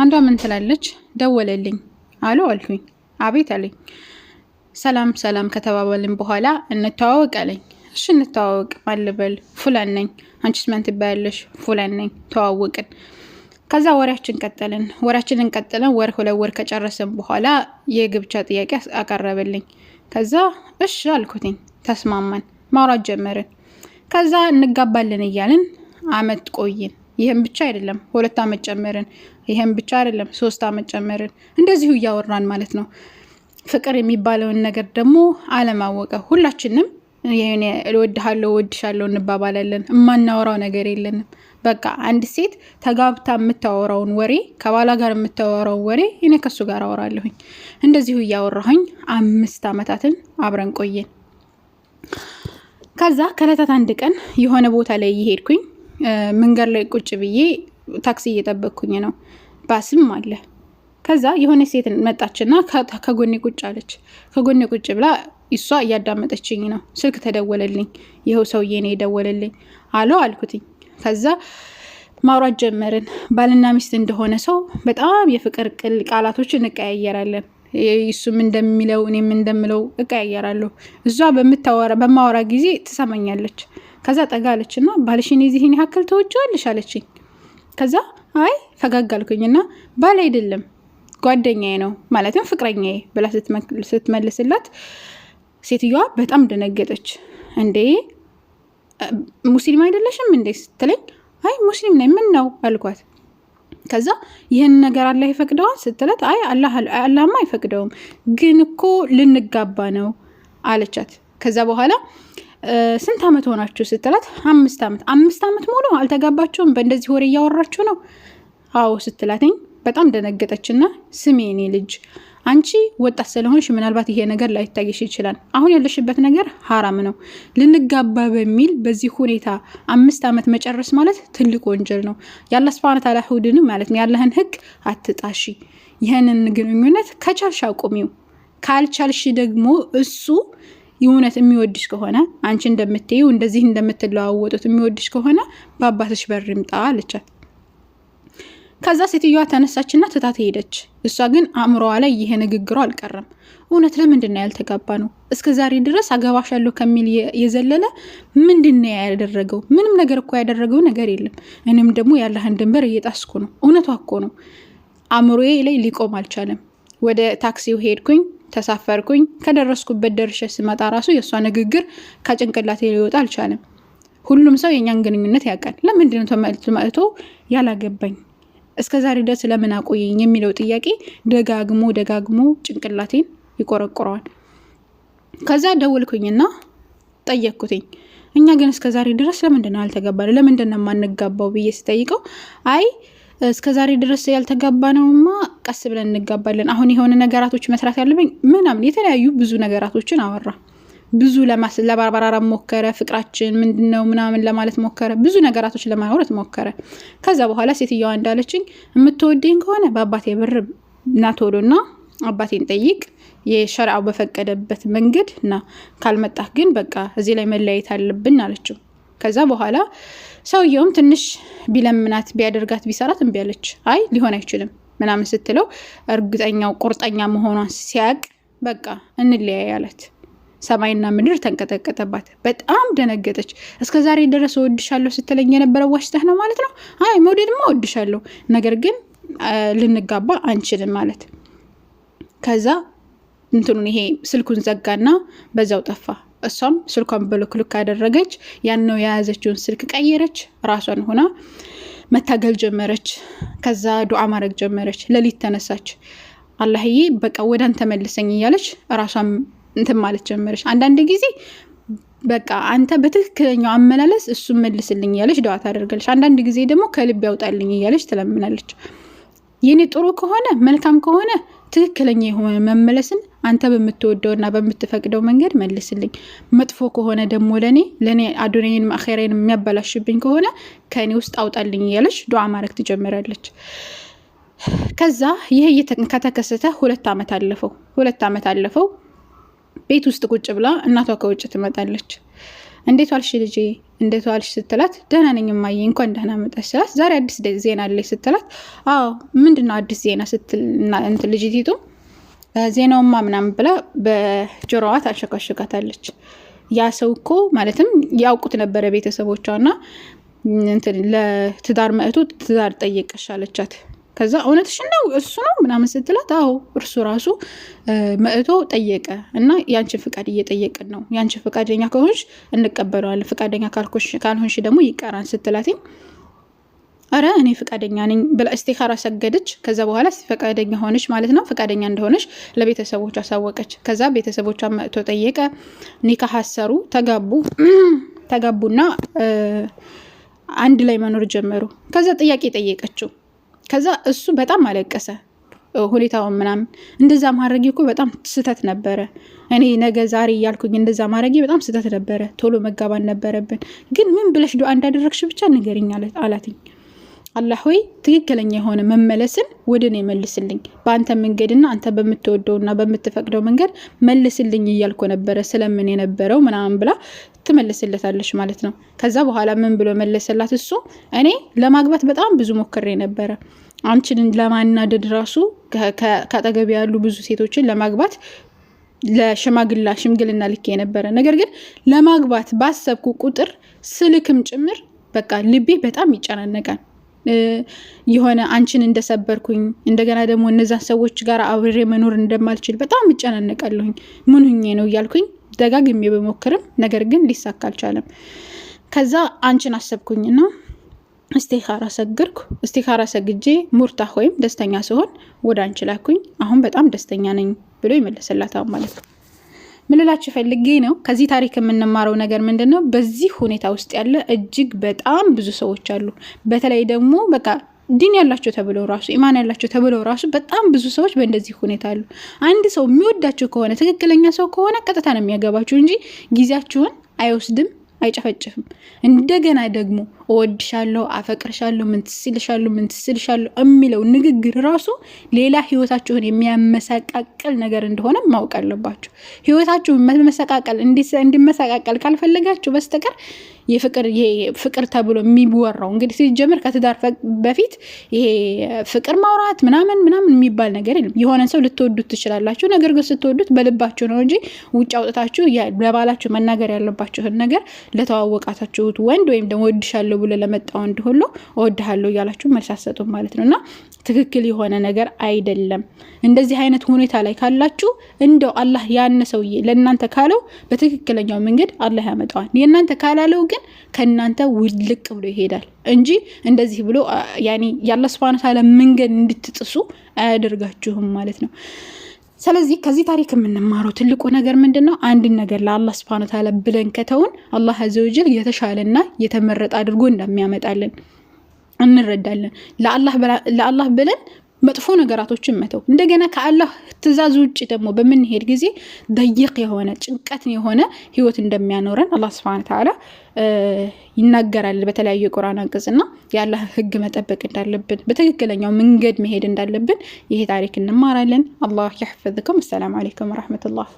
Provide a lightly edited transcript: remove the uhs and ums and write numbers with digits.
አንዷ ምን ትላለች? ደወለልኝ አሉ አልኩኝ። አቤት አለኝ። ሰላም ሰላም ከተባባልን በኋላ እንተዋወቅ አለኝ። እሺ እንተዋወቅ ማልበል? ፉላን ነኝ። አንቺስ ማን ትባያለሽ? ፉላን ነኝ። ተዋወቅን። ከዛ ወሬያችንን ቀጥለን ወር ሁለት ወር ከጨረስን በኋላ የግብቻ ጥያቄ አቀረበልኝ። ከዛ እሺ አልኩትኝ። ተስማማን፣ ማውራት ጀመርን። ከዛ እንጋባለን እያልን አመት ቆይን። ይሄን ብቻ አይደለም 2 አመት ጨመርን። ይሄን ብቻ አይደለም 3 አመት ጨመርን። እንደዚሁ እያወራን ማለት ነው። ፍቅር የሚባለውን ነገር ደግሞ አለማወቀ። ሁላችንም ይሄን እወድሃለሁ እወድሻለሁ እንባባላለን። የማናወራው ነገር የለንም። በቃ አንድ ሴት ተጋብታ የምታወራውን ወሬ ከባላ ጋር የምታወራውን ወሬ እኔ ከሱ ጋር አወራለሁኝ። እንደዚሁ እያወራሁኝ 5 አመታትን አብረን ቆየን። ከዛ ከለታት አንድ ቀን የሆነ ቦታ ላይ እየሄድኩኝ መንገድ ላይ ቁጭ ብዬ ታክሲ እየጠበቅኩኝ ነው። ባስም አለ። ከዛ የሆነ ሴት መጣችና ከጎኔ ቁጭ አለች። ከጎኔ ቁጭ ብላ እሷ እያዳመጠችኝ ነው። ስልክ ተደወለልኝ። ይኸው ሰውዬ ነው የደወለልኝ። አሎ አልኩትኝ። ከዛ ማውራት ጀመርን። ባልና ሚስት እንደሆነ ሰው በጣም የፍቅር ቃላቶችን እንቀያየራለን። እሱም እንደሚለው እኔም እንደምለው እቀያየራለሁ። እሷ በማወራ ጊዜ ትሰማኛለች። ከዛ ጠጋለችና ባልሽን የዚህን ያክል ተወጪዋለሽ አለችኝ። ከዛ አይ ፈጋግ አልኩኝና ባል አይደለም ጓደኛዬ ነው ማለትም ፍቅረኛዬ ብላ ስትመልስላት ሴትዮዋ በጣም ደነገጠች። እንዴ ሙስሊም አይደለሽም እንዴ ስትለኝ አይ ሙስሊም ነኝ ምን ነው አልኳት። ከዛ ይሄን ነገር አላህ ይፈቅደዋል ስትላት አይ አላህማ አይፈቅደውም ግን እኮ ልንጋባ ነው አለቻት። ከዛ በኋላ ስንት አመት ሆናችሁ ስትላት 5 አመት። 5 አመት ሙሉ አልተጋባችሁም? በእንደዚህ ወሬ እያወራችሁ ነው? አዎ ስትላትኝ በጣም ደነገጠችና ስሜ እኔ ልጅ አንቺ ወጣት ስለሆንሽ ምናልባት ይሄ ነገር ላይታይሽ ይችላል። አሁን ያለሽበት ነገር ሐራም ነው። ልንጋባ በሚል በዚህ ሁኔታ 5 አመት መጨረስ ማለት ትልቅ ወንጀል ነው። ያላህ Subhanahu Wa Ta'ala ሁድን ማለት ነው። ያለህን ህግ አትጣሺ። ይሄንን ግንኙነት ከቻልሽ አቁሚው። ካልቻልሽ ደግሞ እሱ የእውነት የሚወድሽ ከሆነ አንቺ እንደምትይው እንደዚህ እንደምትለዋወጡት የሚወድሽ ከሆነ በአባትሽ በር ይምጣ አለቻት። ከዛ ሴትዮዋ ተነሳችና ትታት ሄደች። እሷ ግን አእምሮዋ ላይ ይሄ ንግግሩ አልቀረም። እውነት ለምንድን ነው ያልተጋባ ነው? እስከዛሬ ድረስ አገባሻለሁ ከሚል የዘለለ ምንድነው ያደረገው? ምንም ነገር እኮ ያደረገው ነገር የለም። እኔም ደግሞ ያለህን ድንበር እየጣስኩ ነው። እውነቷ እኮ ነው። አእምሮዬ ላይ ሊቆም አልቻለም። ወደ ታክሲው ሄድኩኝ፣ ተሳፈርኩኝ። ከደረስኩበት ደርሼ ስመጣ ራሱ የሷ ንግግር ከጭንቅላቴ ሊወጣ አልቻለም። ሁሉም ሰው የኛን ግንኙነት ያውቃል። ለምንድን ነው ተመልቶ ያላገባኝ? እስከዛሬ ድረስ ለምን አቆየኝ የሚለው ጥያቄ ደጋግሞ ጭንቅላቴን ይቆረቆረዋል። ከዛ ደወልኩኝና ጠየቅኩትኝ። እኛ ግን እስከዛሬ ድረስ ለምንድን ነው አልተጋባን? ለምንድን ነው ማንጋባው ብዬ ስጠይቀው አይ እስከዛሬ ድረስ ያልተጋባነውማ ቀስ ብለን እንጋባለን። አሁን የሆነ ነገራቶች መስራት ያለብኝ ምናምን የተለያዩ ብዙ ነገራቶችን አወራ። ብዙ ለባርባራራ ሞከረ። ፍቅራችን ምንድነው ምናምን ለማለት ሞከረ። ብዙ ነገራቶች ለማውራት ሞከረ። ከዛ በኋላ ሴትዮዋ እንዳለችኝ የምትወደኝ ከሆነ በአባቴ ብር ናቶሎና አባቴን ጠይቅ የሸርዓው በፈቀደበት መንገድ እና ካልመጣህ ግን በቃ እዚህ ላይ መለያየት አለብን አለችው። ከዛ በኋላ ሰውየውም ትንሽ ቢለምናት ቢያደርጋት ቢሰራት እምቢ አለች። አይ ሊሆን አይችልም ምናምን ስትለው እርግጠኛው ቁርጠኛ መሆኗን ሲያቅ በቃ እንለያይ አላት። ሰማይና ምድር ተንቀጠቀጠባት። በጣም ደነገጠች። እስከዛሬ ድረስ እወድሻለሁ ስትለኝ የነበረው ዋሽተህ ነው ማለት ነው? አይ መውደድማ እወድሻለሁ፣ ነገር ግን ልንጋባ አንችልም ማለት። ከዛ እንትኑን ይሄ ስልኩን ዘጋና በዛው ጠፋ። እሷም ስልኳን ብሎክ አደረገች። ያን ነው የያዘችውን ስልክ ቀየረች። ራሷን ሆና መታገል ጀመረች። ከዛ ዱዓ ማድረግ ጀመረች። ሌሊት ተነሳች። አላህዬ በቃ ወደ አንተ መልሰኝ እያለች ራሷን እንትን ማለት ጀመረች። አንዳንድ ጊዜ በቃ አንተ በትክክለኛው አመላለስ እሱ መልስልኝ እያለች ዱዓ ታደርጋለች። አንዳንድ ጊዜ ደግሞ ከልብ ያውጣልኝ እያለች ትለምናለች። የኔ ጥሩ ከሆነ መልካም ከሆነ ትክክለኛ የሆነ መመለስን አንተ በምትወደውና በምትፈቅደው መንገድ መልስልኝ። መጥፎ ከሆነ ደግሞ ለኔ አዱንያን አኺራን የሚያበላሽብኝ ከሆነ ከኔ ውስጥ አውጣልኝ እያለች ዱዓ ማድረግ ትጀምራለች። ከዛ ይሄ ከተከሰተ 2 አመት አለፈው። 2 አመት አለፈው። ቤት ውስጥ ቁጭ ብላ እናቷ ከውጭ ትመጣለች። እንዴት ዋልሽ ልጄ? እንዴት ዋልሽ ስትላት ደህና ነኝ እማዬ እንኳን ደህና መጣሽ ስላት ዛሬ አዲስ ዜና አለኝ ስትላት አዎ ምንድነው አዲስ ዜና ስትል እንት ልጅቲቱ ዜናውማ ምናምን ብላ በጆሮዋ ታንሸካሽካታለች። ያ ሰው እኮ ማለትም ያውቁት ነበር ቤተሰቦቿና እንትን ለትዳር መእቱ ትዳር ጠየቀሽ አለቻት። ከዛ እውነትሽ ነው እሱ ነው ምናምን ስትላት አዎ እርሱ ራሱ መእቶ ጠየቀ እና ያንቺ ፍቃድ እየጠየቅን ነው ያንቺ ፍቃደኛ ከሆንሽ እንቀበለዋለን ፍቃደኛ ካልሆንሽ ደግሞ ይቀራን ስትላትኝ አረ እኔ ፍቃደኛ ነኝ ብላ እስቲኻራ ሰገደች። ከዛ በኋላ ፍቃደኛ ሆነች ማለት ነው። ፍቃደኛ እንደሆነች ለቤተሰቦቿ አሳወቀች። ከዛ ቤተሰቦቿ መጥቶ ጠየቀ። ኒካህ አሰሩ፣ ተጋቡና አንድ ላይ መኖር ጀመሩ። ከዛ ጥያቄ ጠየቀችው። ከዛ እሱ በጣም አለቀሰ። ሁኔታውን ምናምን እንደዛ ማድረግ እኮ በጣም ስህተት ነበረ። እኔ ነገ ዛሬ እያልኩኝ እንደዛ ማድረግ በጣም ስህተት ነበረ። ቶሎ መጋባን ነበረብን። ግን ምን ብለሽ ዱዓ እንዳደረግሽ ብቻ ንገሪኝ አላትኝ። አላህ ሆይ ትክክለኛ የሆነ መመለስን ወደ እኔ መልስልኝ፣ በአንተ መንገድና አንተ በምትወደውና በምትፈቅደው መንገድ መልስልኝ እያልኩ ነበረ ስለምን የነበረው ምናምን ብላ ትመልስለታለች ማለት ነው። ከዛ በኋላ ምን ብሎ መለሰላት እሱ እኔ ለማግባት በጣም ብዙ ሞክሬ ነበረ። አንቺን ለማናደድ ራሱ ከአጠገብ ያሉ ብዙ ሴቶችን ለማግባት ሽምግልና ልኬ ነበረ። ነገር ግን ለማግባት ባሰብኩ ቁጥር ስልክም ጭምር በቃ ልቤ በጣም ይጨናነቃል። የሆነ አንቺን እንደሰበርኩኝ እንደገና ደግሞ እነዛን ሰዎች ጋር አብሬ መኖር እንደማልችል በጣም ይጨናነቃለሁኝ። ምን ሆኜ ነው እያልኩኝ ደጋግሜ በሞክርም ነገር ግን ሊሳካ አልቻለም። ከዛ አንቺን አሰብኩኝና እስቲኻራ ሰግርኩ። እስቲኻራ ሰግጄ ሙርታህ ወይም ደስተኛ ሲሆን ወደ አንቺ ላኩኝ። አሁን በጣም ደስተኛ ነኝ ብሎ ይመለሰላታል ማለት ነው። ምን ልላችሁ ፈልጌ ነው ከዚህ ታሪክ የምንማረው ነገር ምንድነው? በዚህ ሁኔታ ውስጥ ያለ እጅግ በጣም ብዙ ሰዎች አሉ። በተለይ ደግሞ በቃ ዲን ያላቸው ተብለው ራሱ ኢማን ያላቸው ተብለው ራሱ በጣም ብዙ ሰዎች በእንደዚህ ሁኔታ አሉ። አንድ ሰው የሚወዳችሁ ከሆነ ትክክለኛ ሰው ከሆነ ቀጥታ ነው የሚያገባችሁ እንጂ ጊዜያችሁን አይወስድም፣ አይጨፈጭፍም። እንደገና ደግሞ እወድሻለሁ፣ አፈቅርሻለሁ፣ ምን ትስልሻለሁ የሚለው ንግግር ራሱ ሌላ ህይወታችሁን የሚያመሰቃቀል ነገር እንደሆነ ማወቅ አለባችሁ። ህይወታችሁን እንዲመሰቃቀል ካልፈለጋችሁ በስተቀር ፍቅር ተብሎ የሚወራው እንግዲህ ሲጀምር ከትዳር በፊት ይሄ ፍቅር ማውራት ምናምን የሚባል ነገር የለም። የሆነ ሰው ልትወዱት ትችላላችሁ፣ ነገር ግን ስትወዱት በልባችሁ ነው እንጂ ውጭ አውጥታችሁ ለባላችሁ መናገር ያለባችሁን ነገር ለተዋወቃታችሁት ወንድ ወይም ደግሞ ወድሻለሁ ብሎ ለመጣው ወንድ ሁሉ እወድሃለሁ እያላችሁ መልስ አትሰጡም ማለት ነውና ትክክል የሆነ ነገር አይደለም። እንደዚህ አይነት ሁኔታ ላይ ካላችሁ እንደው አላህ ያን ሰውዬ ለእናንተ ካለው በትክክለኛው መንገድ አላህ ያመጣዋል። የእናንተ ካላለው ግን ከእናንተ ውልቅ ብሎ ይሄዳል እንጂ እንደዚህ ብሎ ያኒ ያላህ Subhanahu Wa Ta'ala መንገድ እንድትጥሱ አያደርጋችሁም ማለት ነው። ስለዚህ ከዚህ ታሪክ የምንማረው ትልቁ ነገር ምንድነው? አንድ ነገር ለአላህ Subhanahu Wa Ta'ala ብለን ከተውን አላህ Azza wa Jalla የተሻለና የተመረጠ አድርጎ እንደሚያመጣልን እንረዳለን። ለአላህ ብለን መጥፎ ነገራቶችን መተው እንደገና ከአላህ ትእዛዝ ውጪ ደግሞ በመንሄድ ጊዜ ደይቅ የሆነ ጭንቀት የሆነ ህይወት እንደሚያኖረን አላህ Subhanahu Wa Ta'ala ይናገራል በተለያየ ቁርአን አንቀጽና የአላህ ህግ መጠበቅ እንዳለብን በትክክለኛው መንገድ መሄድ እንዳለብን ይሄ ታሪክ እንማራለን። አላህ ይحفظكم። السلام عليكم ورحمة الله